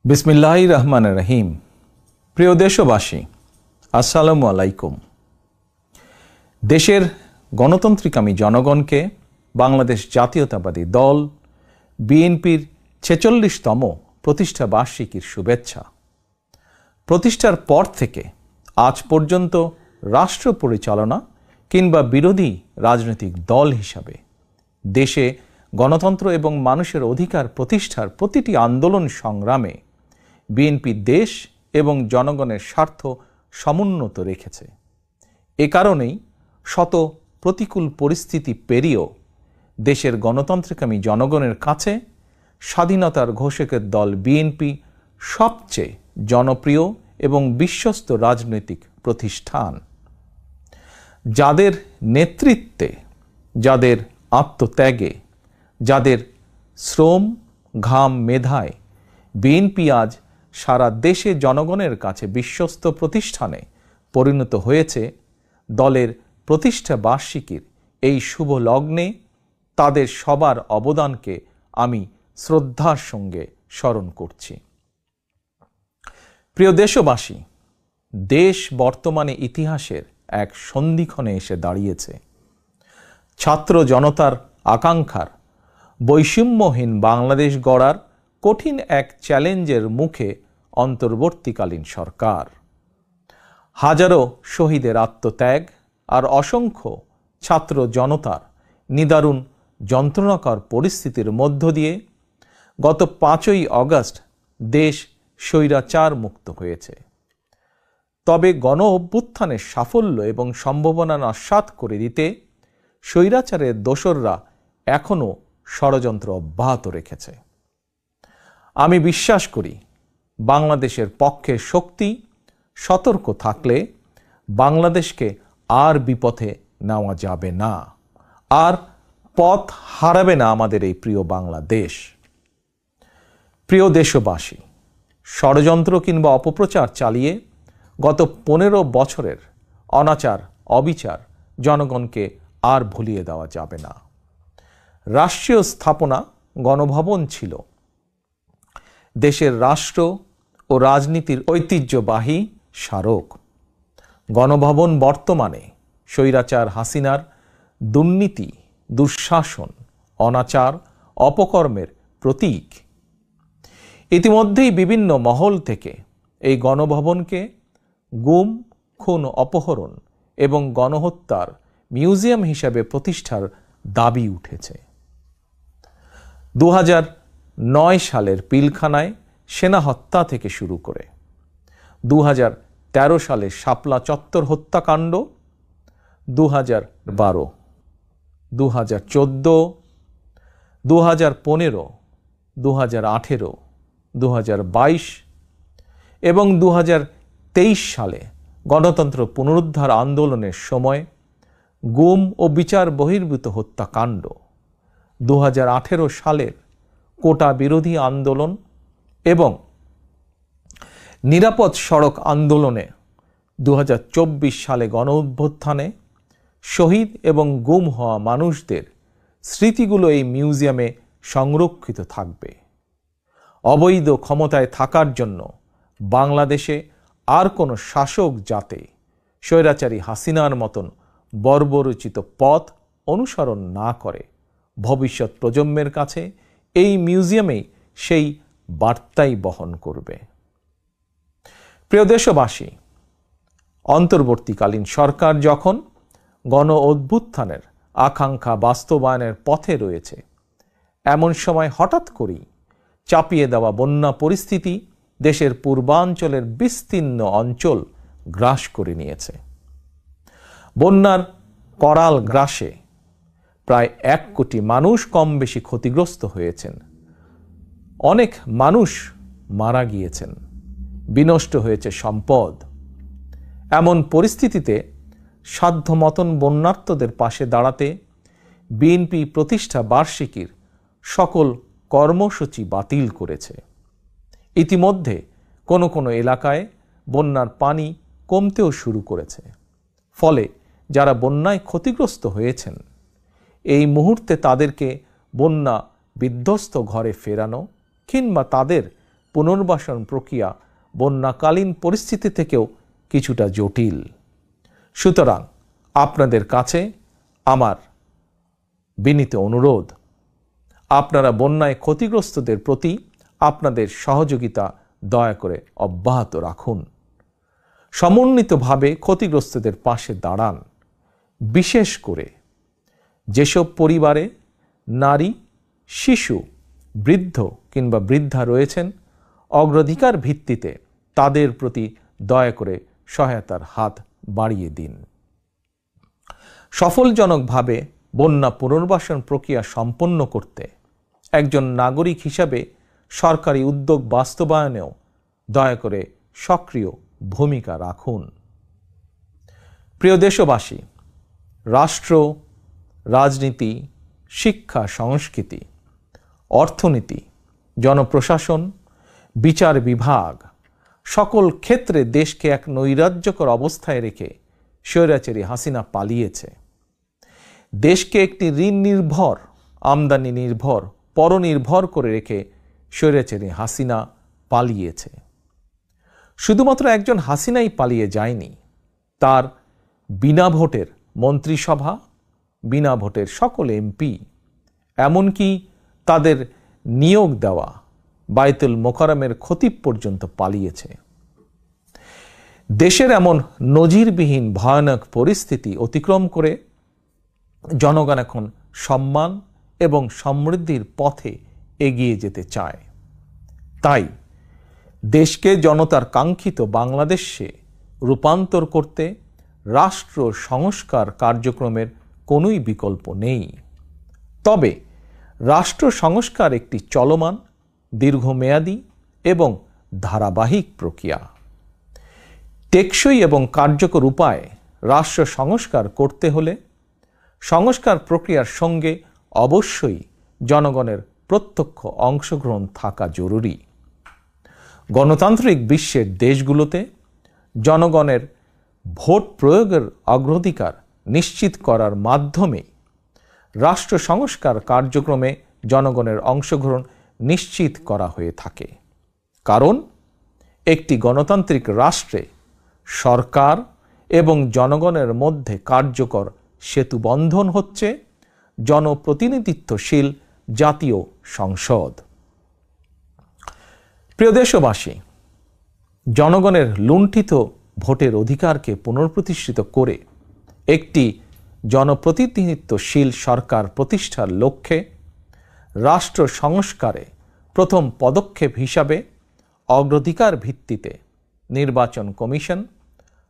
বিসমিল্লাহির রহমানির রহিম। প্রিয় দেশবাসী, আসসালামু আলাইকুম। দেশের গণতন্ত্রিকামী জনগণকে বাংলাদেশ জাতীয়তাবাদী দল বিএনপির ৪৬তম প্রতিষ্ঠা বার্ষিকীর শুভেচ্ছা। প্রতিষ্ঠার পর থেকে আজ পর্যন্ত রাষ্ট্র পরিচালনা কিংবা বিরোধী রাজনৈতিক দল হিসাবে দেশে গণতন্ত্র এবং মানুষের অধিকার প্রতিষ্ঠার প্রতিটি আন্দোলন সংগ্রামে বিএনপি দেশ এবং জনগণের স্বার্থ সমুন্নত রেখেছে। এ কারণেই শত প্রতিকূল পরিস্থিতি পেরিয়েও দেশের গণতন্ত্রকামী জনগণের কাছে স্বাধীনতার ঘোষকের দল বিএনপি সবচেয়ে জনপ্রিয় এবং বিশ্বস্ত রাজনৈতিক প্রতিষ্ঠান। যাদের নেতৃত্বে, যাদের আত্মত্যাগে, যাদের শ্রম, ঘাম, মেধায় বিএনপি আজ সারা দেশে জনগণের কাছে বিশ্বস্ত প্রতিষ্ঠানে পরিণত হয়েছে, দলের প্রতিষ্ঠা বার্ষিকীর এই শুভ লগ্নে তাদের সবার অবদানকে আমি শ্রদ্ধার সঙ্গে স্মরণ করছি। প্রিয় দেশবাসী, দেশ বর্তমানে ইতিহাসের এক সন্ধিক্ষণে এসে দাঁড়িয়েছে। ছাত্র জনতার আকাঙ্ক্ষার বৈষম্যহীন বাংলাদেশ গড়ার কঠিন এক চ্যালেঞ্জের মুখে অন্তর্বর্তীকালীন সরকার। হাজারো শহীদের আত্মত্যাগ আর অসংখ্য ছাত্র জনতার নিদারুণ যন্ত্রণাকর পরিস্থিতির মধ্য দিয়ে গত ৫ই আগস্ট দেশ স্বৈরাচার মুক্ত হয়েছে। তবে গণ অভ্যুত্থানের সাফল্য এবং সম্ভাবনা নস্যাৎ করে দিতে স্বৈরাচারের দোসররা এখনও ষড়যন্ত্র অব্যাহত রেখেছে। আমি বিশ্বাস করি, বাংলাদেশের পক্ষে শক্তি সতর্ক থাকলে বাংলাদেশকে আর বিপথে নেওয়া যাবে না, আর পথ হারাবে না আমাদের এই প্রিয় বাংলাদেশ। প্রিয় দেশবাসী, ষড়যন্ত্র কিংবা অপপ্রচার চালিয়ে গত ১৫ বছরের অনাচার, অবিচার জনগণকে আর ভুলিয়ে দেওয়া যাবে না। রাষ্ট্রীয় স্থাপনা গণভবন ছিল দেশের রাষ্ট্র ও রাজনীতির ঐতিহ্যবাহী স্মারক। গণভবন বর্তমানে স্বৈরাচার হাসিনার দুর্নীতি, দুঃশাসন, অনাচার, অপকর্মের প্রতীক। ইতিমধ্যেই বিভিন্ন মহল থেকে এই গণভবনকে গুম, খুন, অপহরণ এবং গণহত্যার মিউজিয়াম হিসাবে প্রতিষ্ঠার দাবি উঠেছে। ২০০৯ সালের পিলখানায় সেনা হত্যা থেকে শুরু করে ২০১৩ সালের শাপলা চত্বর হত্যাকাণ্ড, ২০১২, ২০১৪, ২০১৫, ২০১৮, ২০২২ এবং ২০২৩ সালে গণতন্ত্র পুনরুদ্ধার আন্দোলনের সময় গুম ও বিচার বহির্ভূত হত্যাকাণ্ড, ২০১৮ সালের কোটা বিরোধী আন্দোলন এবং নিরাপদ সড়ক আন্দোলনে, ২০২৪ সালে গণ অভ্যুত্থানে শহীদ এবং গুম হওয়া মানুষদের স্মৃতিগুলো এই মিউজিয়ামে সংরক্ষিত থাকবে। অবৈধ ক্ষমতায় থাকার জন্য বাংলাদেশে আর কোনো শাসক যাতে স্বৈরাচারী হাসিনার মতন বর্বরোচিত পথ অনুসরণ না করে, ভবিষ্যৎ প্রজন্মের কাছে এই মিউজিয়ামেই সেই বার্তাই বহন করবে। প্রিয় দেশবাসী, অন্তর্বর্তীকালীন সরকার যখন গণ অভ্যুত্থানের আকাঙ্ক্ষা বাস্তবায়নের পথে রয়েছে, এমন সময় হঠাৎ করেই চাপিয়ে দেওয়া বন্যা পরিস্থিতি দেশের পূর্বাঞ্চলের বিস্তীর্ণ অঞ্চল গ্রাস করে নিয়েছে। বন্যার করাল গ্রাসে প্রায় ১ কোটি মানুষ কম বেশি ক্ষতিগ্রস্ত হয়েছেন। অনেক মানুষ মারা গিয়েছেন, বিনষ্ট হয়েছে সম্পদ। এমন পরিস্থিতিতে সাধ্যমতন বন্যার্তদের পাশে দাঁড়াতে বিএনপি প্রতিষ্ঠা বার্ষিকীর সকল কর্মসূচি বাতিল করেছে। ইতিমধ্যে কোনো কোনো এলাকায় বন্যার পানি কমতেও শুরু করেছে। ফলে যারা বন্যায় ক্ষতিগ্রস্ত হয়েছেন, এই মুহূর্তে তাদেরকে বন্যা বিধ্বস্ত ঘরে ফেরানো কিংবা তাদের পুনর্বাসন প্রক্রিয়া বন্যাকালীন পরিস্থিতি থেকেও কিছুটা জটিল। সুতরাং আপনাদের কাছে আমার বিনীত অনুরোধ, আপনারা বন্যায় ক্ষতিগ্রস্তদের প্রতি আপনাদের সহযোগিতা দয়া করে অব্যাহত রাখুন। সমন্বিতভাবে ক্ষতিগ্রস্তদের পাশে দাঁড়ান। বিশেষ করে যেসব পরিবারে নারী, শিশু, বৃদ্ধ কিংবা বৃদ্ধা রয়েছেন, অগ্রাধিকার ভিত্তিতে তাদের প্রতি দয়া করে সহায়তার হাত বাড়িয়ে দিন। সফলজনকভাবে বন্যা পুনর্বাসন প্রক্রিয়া সম্পন্ন করতে একজন নাগরিক হিসাবে সরকারি উদ্যোগ বাস্তবায়নেও দয়া করে সক্রিয় ভূমিকা রাখুন। প্রিয় দেশবাসী, রাষ্ট্র, রাজনীতি, শিক্ষা, সংস্কৃতি, অর্থনীতি, জনপ্রশাসন, বিচার বিভাগ সকল ক্ষেত্রে দেশকে এক নৈরাজ্যকর অবস্থায় রেখে স্বৈরাচারী হাসিনা পালিয়েছে। দেশকে একটি ঋণ নির্ভর, আমদানি নির্ভর, পরনির্ভর করে রেখে স্বৈরাচারী হাসিনা পালিয়েছে। শুধুমাত্র একজন হাসিনাই পালিয়ে যায়নি, তার বিনা ভোটের মন্ত্রিসভা, বিনা ভোটের সকল এমপি, এমনকি তাদের নিয়োগ দেওয়া বায়তুল মোকাররমের খতিব পর্যন্ত পালিয়েছে। দেশের এমন নজিরবিহীন ভয়ানক পরিস্থিতি অতিক্রম করে জনগণ এখন সম্মান এবং সমৃদ্ধির পথে এগিয়ে যেতে চায়। তাই দেশকে জনতার কাঙ্ক্ষিত বাংলাদেশে রূপান্তর করতে রাষ্ট্র সংস্কার কার্যক্রমের কোনোই বিকল্প নেই। তবে রাষ্ট্র সংস্কার একটি চলমান, দীর্ঘমেয়াদী এবং ধারাবাহিক প্রক্রিয়া। টেকসই এবং কার্যকর উপায়ে রাষ্ট্র সংস্কার করতে হলে সংস্কার প্রক্রিয়ার সঙ্গে অবশ্যই জনগণের প্রত্যক্ষ অংশগ্রহণ থাকা জরুরি। গণতান্ত্রিক বিশ্বের দেশগুলোতে জনগণের ভোট প্রয়োগের অগ্রাধিকার নিশ্চিত করার মাধ্যমে রাষ্ট্র সংস্কার কার্যক্রমে জনগণের অংশগ্রহণ নিশ্চিত করা হয়ে থাকে। কারণ একটি গণতান্ত্রিক রাষ্ট্রে সরকার এবং জনগণের মধ্যে কার্যকর সেতুবন্ধন হচ্ছে জনপ্রতিনিধিত্বশীল জাতীয় সংসদ। প্রিয় দেশবাসী, জনগণের লুণ্ঠিত ভোটের অধিকারকে পুনঃপ্রতিষ্ঠিত করে একটি জনপ্রতিনিধিত্বশীল সরকার প্রতিষ্ঠার লক্ষ্যে রাষ্ট্র সংস্কারে প্রথম পদক্ষেপ হিসাবে অগ্রাধিকার ভিত্তিতে নির্বাচন কমিশন,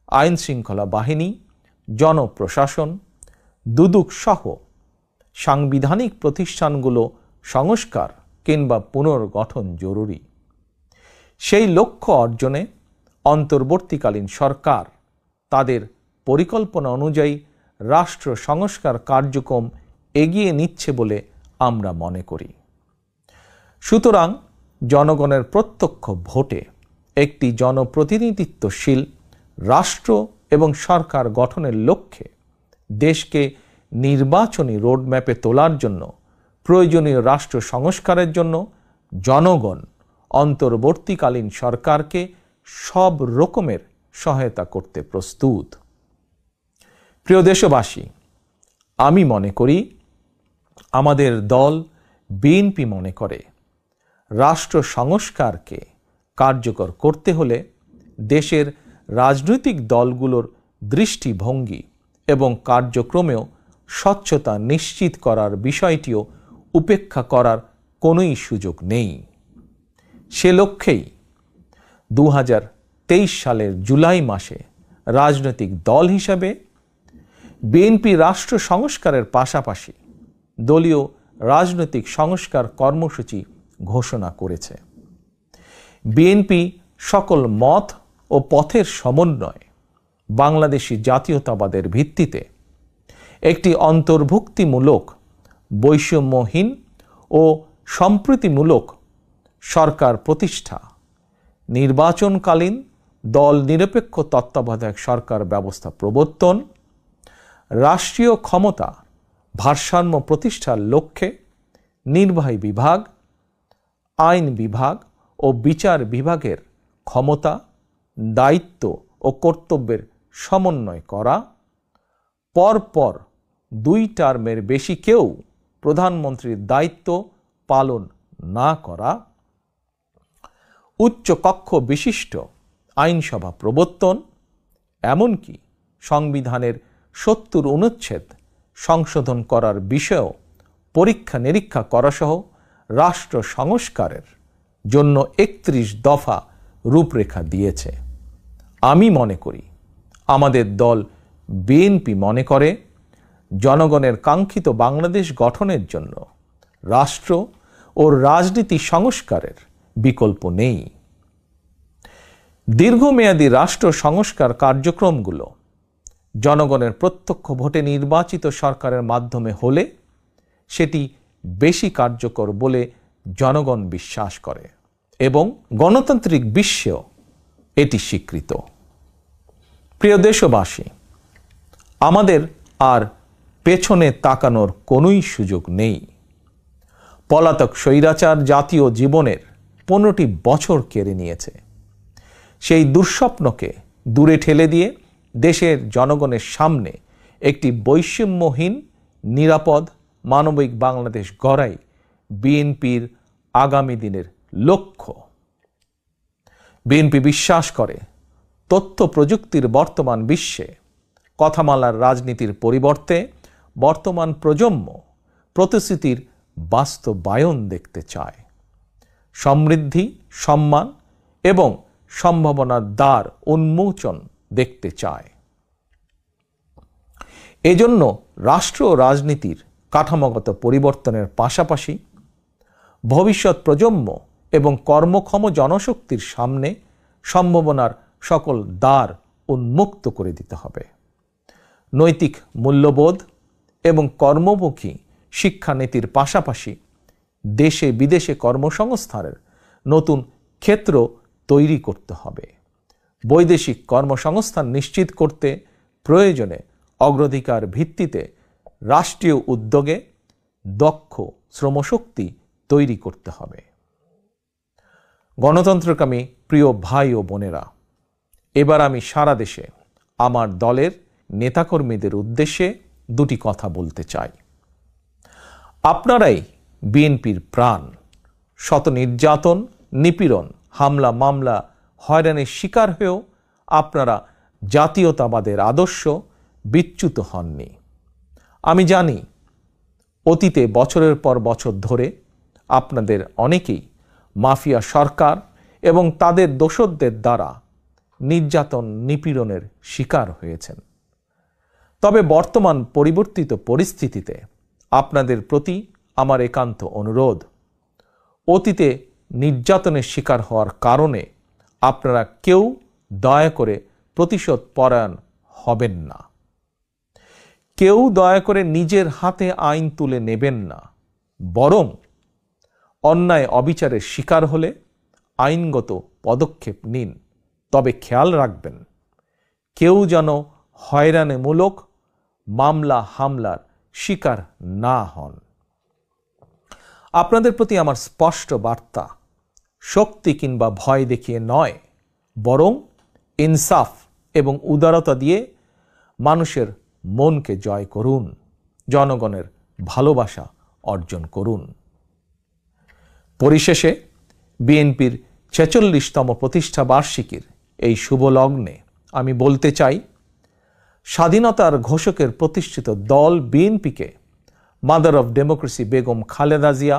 আইন শৃঙ্খলা বাহিনী, জনপ্রশাসন, দুদক সহ সাংবিধানিক প্রতিষ্ঠানগুলো সংস্কার কিংবা পুনর্গঠন জরুরি। সেই লক্ষ্য অর্জনে অন্তর্বর্তীকালীন সরকার তাদের পরিকল্পনা অনুযায়ী রাষ্ট্র সংস্কার কার্যক্রম এগিয়ে নিচ্ছে বলে আমরা মনে করি। সুতরাং জনগণের প্রত্যক্ষ ভোটে একটি জনপ্রতিনিধিত্বশীল রাষ্ট্র এবং সরকার গঠনের লক্ষ্যে দেশকে নির্বাচনী রোডম্যাপে তোলার জন্য প্রয়োজনীয় রাষ্ট্র সংস্কারের জন্য জনগণ অন্তর্বর্তীকালীন সরকারকে সব রকমের সহায়তা করতে প্রস্তুত। প্রিয় দেশবাসী, আমি মনে করি, আমাদের দল বিএনপি মনে করে, রাষ্ট্র সংস্কারকে কার্যকর করতে হলে দেশের রাজনৈতিক দলগুলোর দৃষ্টিভঙ্গি এবং কার্যক্রমেও স্বচ্ছতা নিশ্চিত করার বিষয়টিও উপেক্ষা করার কোনোই সুযোগ নেই। সে লক্ষ্যেই 2023 সালের জুলাই মাসে রাজনৈতিক দল হিসাবে বিএনপি রাষ্ট্র সংস্কারের পাশাপাশি দলীয় রাজনৈতিক সংস্কার কর্মসূচি ঘোষণা করেছে। বিএনপি সকল মত ও পথের সমন্বয়ে বাংলাদেশি জাতীয়তাবাদের ভিত্তিতে একটি অন্তর্ভুক্তিমূলক, বৈষম্যহীন ও সম্প্রীতিমূলক সরকার প্রতিষ্ঠা, নির্বাচনকালীন দল নিরপেক্ষ তত্ত্বাবধায়ক সরকার ব্যবস্থা প্রবর্তন, রাষ্ট্রীয় ক্ষমতা ভারসাম্য প্রতিষ্ঠার লক্ষ্যে নির্বাহী বিভাগ, আইন বিভাগ ও বিচার বিভাগের ক্ষমতা, দায়িত্ব ও কর্তব্যের সমন্বয় করা, পরপর 2 টার্মের বেশি কেউ প্রধানমন্ত্রীর দায়িত্ব পালন না করা, উচ্চ কক্ষ বিশিষ্ট আইনসভা প্রবর্তন, এমনকি সংবিধানের 70 অনুচ্ছেদ সংশোধন করার বিষয়েও পরীক্ষা নিরীক্ষা করাসহ রাষ্ট্র সংস্কারের জন্য 31 দফা রূপরেখা দিয়েছে। আমি মনে করি, আমাদের দল বিএনপি মনে করে, জনগণের কাঙ্ক্ষিত বাংলাদেশ গঠনের জন্য রাষ্ট্র ও রাজনীতি সংস্কারের বিকল্প নেই। দীর্ঘমেয়াদী রাষ্ট্র সংস্কার কার্যক্রমগুলো জনগণের প্রত্যক্ষ ভোটে নির্বাচিত সরকারের মাধ্যমে হলে সেটি বেশি কার্যকর বলে জনগণ বিশ্বাস করে এবং গণতান্ত্রিক বিশ্বেও এটি স্বীকৃত। প্রিয় দেশবাসী, আমাদের আর পেছনে তাকানোর কোনোই সুযোগ নেই। পলাতক স্বৈরাচার জাতীয় জীবনের 15টি বছর কেড়ে নিয়েছে। সেই দুঃস্বপ্নকে দূরে ঠেলে দিয়ে দেশের জনগণের সামনে একটি বৈষম্যহীন, নিরাপদ, মানবিক বাংলাদেশ গড়াই বিএনপির আগামী দিনের লক্ষ্য। বিএনপি বিশ্বাস করে, তথ্য প্রযুক্তির বর্তমান বিশ্বে কথামালার রাজনীতির পরিবর্তে বর্তমান প্রজন্ম প্রতিশ্রুতির বাস্তবায়ন দেখতে চায়। সমৃদ্ধি, সম্মান এবং সম্ভাবনার দ্বার উন্মোচন দেখতে চায়। এজন্য রাষ্ট্র ও রাজনীতির কাঠামোগত পরিবর্তনের পাশাপাশি ভবিষ্যৎ প্রজন্ম এবং কর্মক্ষম জনশক্তির সামনে সম্ভাবনার সকল দ্বার উন্মুক্ত করে দিতে হবে। নৈতিক মূল্যবোধ এবং কর্মমুখী শিক্ষানীতির পাশাপাশি দেশে বিদেশে কর্মসংস্থানের নতুন ক্ষেত্র তৈরি করতে হবে। বৈদেশিক কর্মসংস্থান নিশ্চিত করতে প্রয়োজনে অগ্রাধিকার ভিত্তিতে রাষ্ট্রীয় উদ্যোগে দক্ষ শ্রমশক্তি তৈরি করতে হবে। গণতন্ত্রকামী প্রিয় ভাই ও বোনেরা, এবার আমি সারা দেশে আমার দলের নেতাকর্মীদের উদ্দেশ্যে 2টি কথা বলতে চাই। আপনারাই বিএনপির প্রাণ। শত নির্যাতন, নিপীড়ন, হামলা, মামলা, হয়রানির শিকার হয়েও আপনারা জাতীয়তাবাদের আদর্শ বিচ্যুত হননি। আমি জানি, অতীতে বছরের পর বছর ধরে আপনাদের অনেকেই মাফিয়া সরকার এবং তাদের দোসরদের দ্বারা নির্যাতন, নিপীড়নের শিকার হয়েছেন। তবে বর্তমান পরিবর্তিত পরিস্থিতিতে আপনাদের প্রতি আমার একান্ত অনুরোধ, অতীতে নির্যাতনের শিকার হওয়ার কারণে আপনারা কেউ দয়া করে প্রতিশোধ পরায়ণ হবেন না। কেউ দয়া করে নিজের হাতে আইন তুলে নেবেন না। বরং অন্যায় অবিচারের শিকার হলে আইনগত পদক্ষেপ নিন। তবে খেয়াল রাখবেন, কেউ যেন হয়রানিমূলক মামলা হামলার শিকার না হন। আপনাদের প্রতি আমার স্পষ্ট বার্তা, শক্তি কিংবা ভয় দেখিয়ে নয়, বরং ইনসাফ এবং উদারতা দিয়ে মানুষের মনকে জয় করুন, জনগণের ভালোবাসা অর্জন করুন। পরিশেষে বিএনপির 46তম প্রতিষ্ঠা বার্ষিকীর এই শুভ লগ্নে আমি বলতে চাই, স্বাধীনতার ঘোষকের প্রতিষ্ঠিত দল বিএনপিকে mother of democracy Begum Khaleda Zia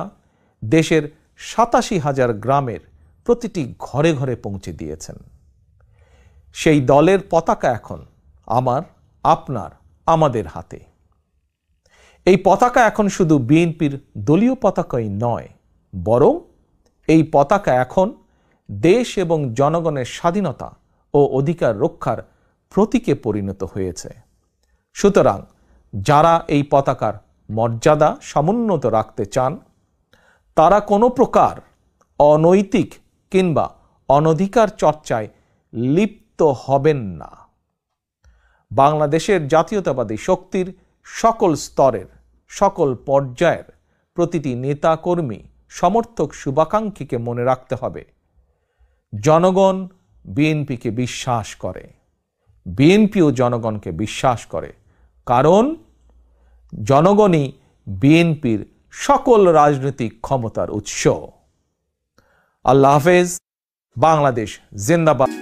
দেশের 87,000 গ্রামের প্রতিটি ঘরে ঘরে পৌঁছে দিয়েছেন। সেই দলের পতাকা এখন আমার, আপনার, আমাদের হাতে। এই পতাকা এখন শুধু বিএনপির দলীয় পতাকাই নয়, বরং এই পতাকা এখন দেশ এবং জনগণের স্বাধীনতা ও অধিকার রক্ষার প্রতীকে পরিণত হয়েছে। সুতরাং যারা এই পতাকার মর্যাদা সমুন্নত রাখতে চান, তারা কোনো প্রকার অনৈতিক কিংবা অনধিকার চর্চায় লিপ্ত হবেন না। বাংলাদেশের জাতীয়তাবাদী শক্তির সকল স্তরের, সকল পর্যায়ের প্রতিটি নেতা কর্মী, সমর্থক, শুভাকাঙ্ক্ষীকে মনে রাখতে হবে, জনগণ বিএনপিকে বিশ্বাস করে, বিএনপিও জনগণকে বিশ্বাস করে, কারণ জনগণই বিএনপির সকল রাজনৈতিক ক্ষমতার উৎস। আল্লাহ হাফেজ। বাংলাদেশ জিন্দাবাদ।